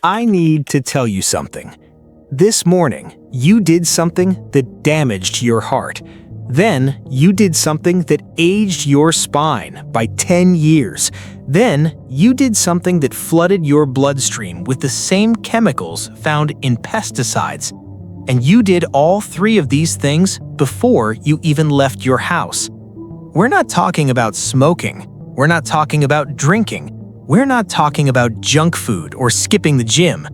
I need to tell you something. This morning, you did something that damaged your heart. Then, you did something that aged your spine by 10 years. Then, you did something that flooded your bloodstream with the same chemicals found in pesticides. And you did all three of these things before you even left your house. We're not talking about smoking. We're not talking about drinking. We're not talking about junk food or skipping the gym.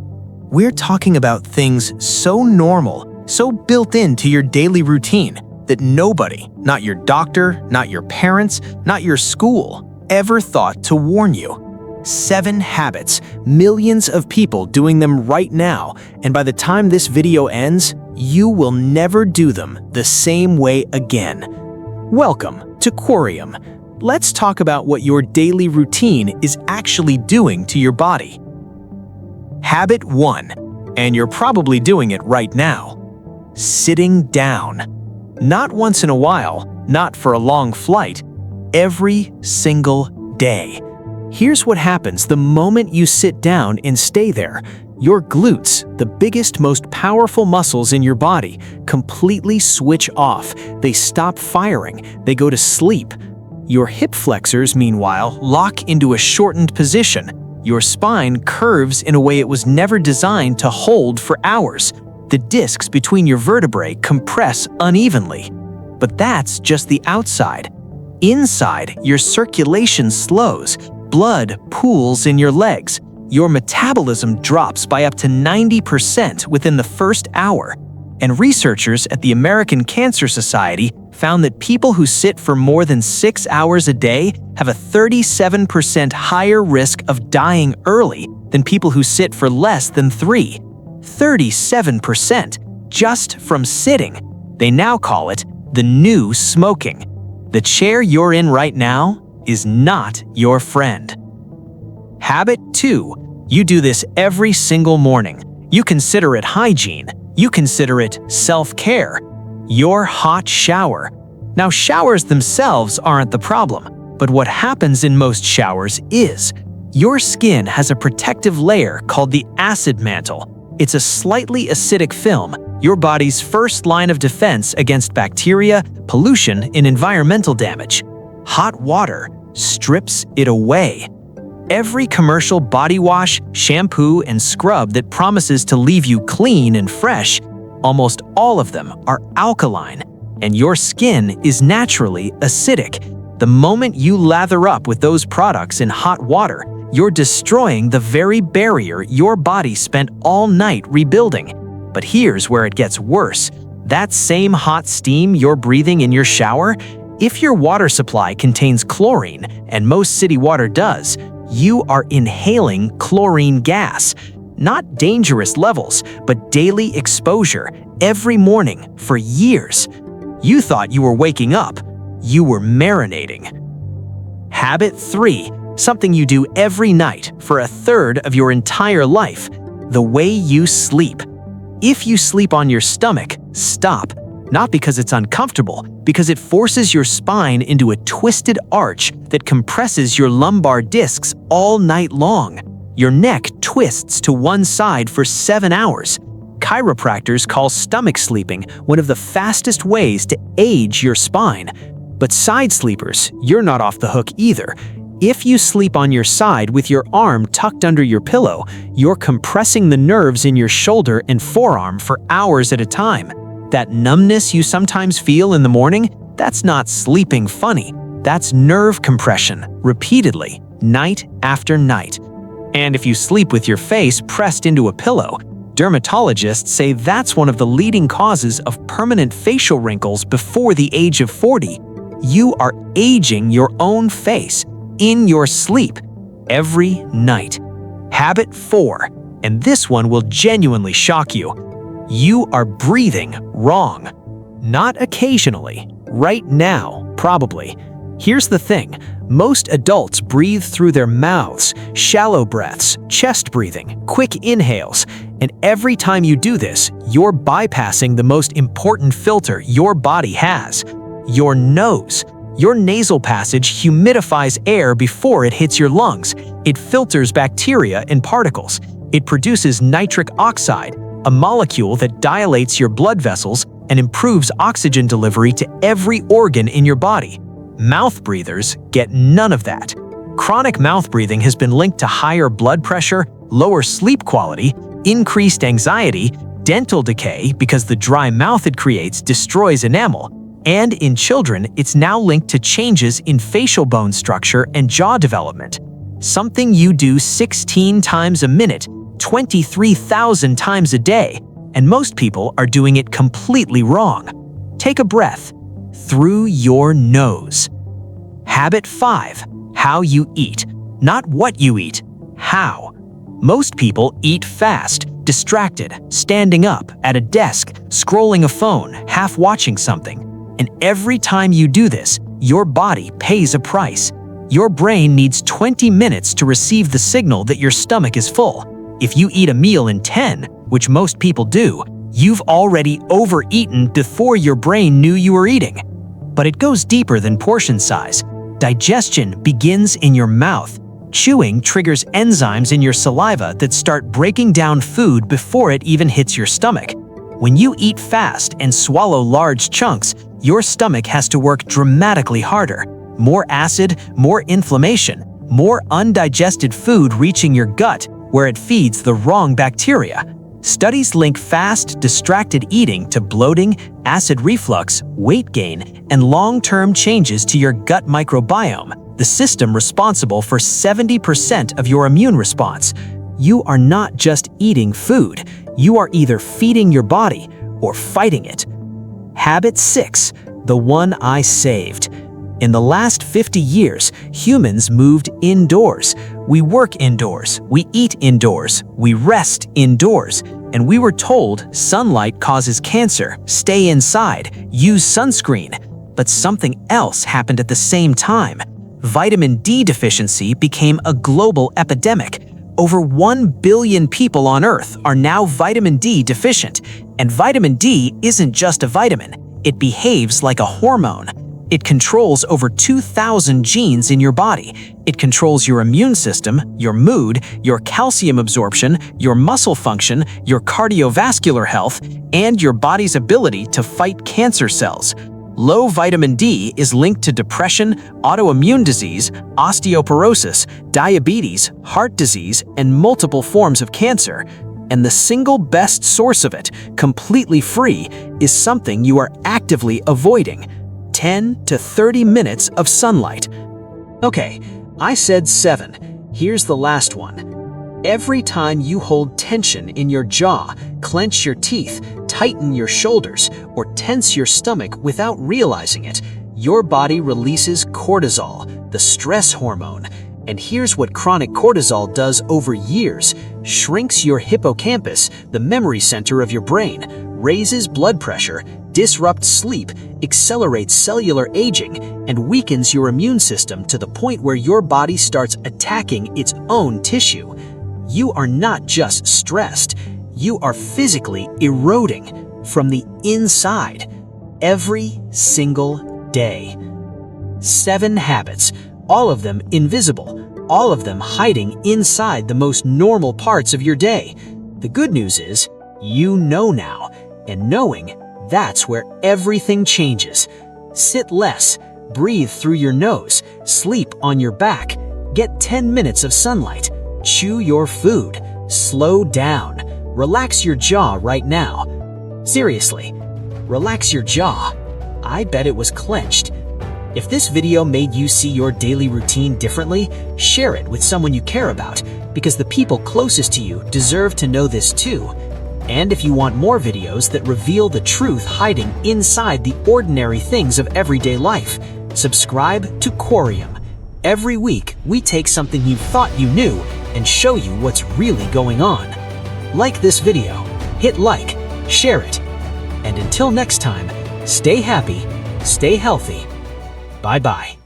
We're talking about things so normal, so built into your daily routine, that nobody, not your doctor, not your parents, not your school, ever thought to warn you. 7 habits, millions of people doing them right now, and by the time this video ends, you will never do them the same way again. Welcome to Quriom. Let's talk about what your daily routine is actually doing to your body. Habit 1, and you're probably doing it right now. Sitting down. Not once in a while, not for a long flight, every single day. Here's what happens the moment you sit down and stay there. Your glutes, the biggest, most powerful muscles in your body, completely switch off. They stop firing. They go to sleep. Your hip flexors, meanwhile, lock into a shortened position. Your spine curves in a way it was never designed to hold for hours. The discs between your vertebrae compress unevenly. But that's just the outside. Inside, your circulation slows, blood pools in your legs. Your metabolism drops by up to 90% within the first hour. And researchers at the American Cancer Society found that people who sit for more than 6 hours a day have a 37% higher risk of dying early than people who sit for less than 3. 37% just from sitting. They now call it the new smoking. The chair you're in right now is not your friend. Habit 2. You do this every single morning. You consider it hygiene. You consider it self-care. Your hot shower. Now, showers themselves aren't the problem, but what happens in most showers is your skin has a protective layer called the acid mantle. It's a slightly acidic film, your body's first line of defense against bacteria, pollution, and environmental damage. Hot water strips it away. Every commercial body wash, shampoo, and scrub that promises to leave you clean and fresh, almost all of them are alkaline, and your skin is naturally acidic. The moment you lather up with those products in hot water, you're destroying the very barrier your body spent all night rebuilding. But here's where it gets worse. That same hot steam you're breathing in your shower, if your water supply contains chlorine, and most city water does, you are inhaling chlorine gas. Not dangerous levels, but daily exposure every morning for years. You thought you were waking up. You were marinating. Habit 3. Something you do every night for a third of your entire life. The way you sleep. If you sleep on your stomach, stop. Not because it's uncomfortable, because it forces your spine into a twisted arch that compresses your lumbar discs all night long. Your neck twists to one side for 7 hours. Chiropractors call stomach sleeping one of the fastest ways to age your spine. But side sleepers, you're not off the hook either. If you sleep on your side with your arm tucked under your pillow, you're compressing the nerves in your shoulder and forearm for hours at a time. That numbness you sometimes feel in the morning, that's not sleeping funny. That's nerve compression, repeatedly, night after night. And if you sleep with your face pressed into a pillow, dermatologists say that's one of the leading causes of permanent facial wrinkles before the age of 40. You are aging your own face in your sleep every night. Habit 4, and this one will genuinely shock you. You are breathing wrong. Not occasionally, right now, probably. Here's the thing, most adults breathe through their mouths, shallow breaths, chest breathing, quick inhales, and every time you do this, you're bypassing the most important filter your body has, your nose. Your nasal passage humidifies air before it hits your lungs. It filters bacteria and particles. It produces nitric oxide, a molecule that dilates your blood vessels and improves oxygen delivery to every organ in your body. Mouth breathers get none of that. Chronic mouth breathing has been linked to higher blood pressure, lower sleep quality, increased anxiety, dental decay because the dry mouth it creates destroys enamel, and in children, it's now linked to changes in facial bone structure and jaw development. Something you do 16 times a minute, 23,000 times a day, and most people are doing it completely wrong. Take a breath through your nose. Habit 5. How you eat. Not what you eat, how. Most people eat fast, distracted, standing up, at a desk, scrolling a phone, half watching something. And every time you do this, your body pays a price. Your brain needs 20 minutes to receive the signal that your stomach is full. If you eat a meal in 10, which most people do, you've already overeaten before your brain knew you were eating. But it goes deeper than portion size. Digestion begins in your mouth. Chewing triggers enzymes in your saliva that start breaking down food before it even hits your stomach. When you eat fast and swallow large chunks, your stomach has to work dramatically harder. More acid, more inflammation, more undigested food reaching your gut, where it feeds the wrong bacteria. Studies link fast, distracted eating to bloating, acid reflux, weight gain, and long-term changes to your gut microbiome, the system responsible for 70% of your immune response. You are not just eating food. You are either feeding your body or fighting it. Habit 6, the one I saved. In the last 50 years, humans moved indoors. We work indoors, we eat indoors, we rest indoors, and we were told sunlight causes cancer, stay inside, use sunscreen. But something else happened at the same time. Vitamin D deficiency became a global epidemic. Over 1 billion people on Earth are now vitamin D deficient, and vitamin D isn't just a vitamin. It behaves like a hormone. It controls over 2,000 genes in your body. It controls your immune system, your mood, your calcium absorption, your muscle function, your cardiovascular health, and your body's ability to fight cancer cells. Low vitamin D is linked to depression, autoimmune disease, osteoporosis, diabetes, heart disease, and multiple forms of cancer. And the single best source of it, completely free, is something you are actively avoiding: 10 to 30 minutes of sunlight. Okay, I said 7. Here's the last one. Every time you hold tension in your jaw, clench your teeth, tighten your shoulders, or tense your stomach without realizing it, your body releases cortisol, the stress hormone. And here's what chronic cortisol does over years: shrinks your hippocampus, the memory center of your brain, raises blood pressure, disrupts sleep, accelerates cellular aging, and weakens your immune system to the point where your body starts attacking its own tissue. You are not just stressed, you are physically eroding from the inside every single day. 7 habits, all of them invisible, all of them hiding inside the most normal parts of your day. The good news is, you know now, and knowing, that's where everything changes. Sit less, breathe through your nose, sleep on your back, get 10 minutes of sunlight, chew your food, slow down, relax your jaw right now. Seriously, relax your jaw. I bet it was clenched. If this video made you see your daily routine differently, share it with someone you care about, because the people closest to you deserve to know this too. And if you want more videos that reveal the truth hiding inside the ordinary things of everyday life, subscribe to Quriom. Every week, we take something you thought you knew and show you what's really going on. Like this video, hit like, share it, and until next time, stay happy, stay healthy. Bye-bye.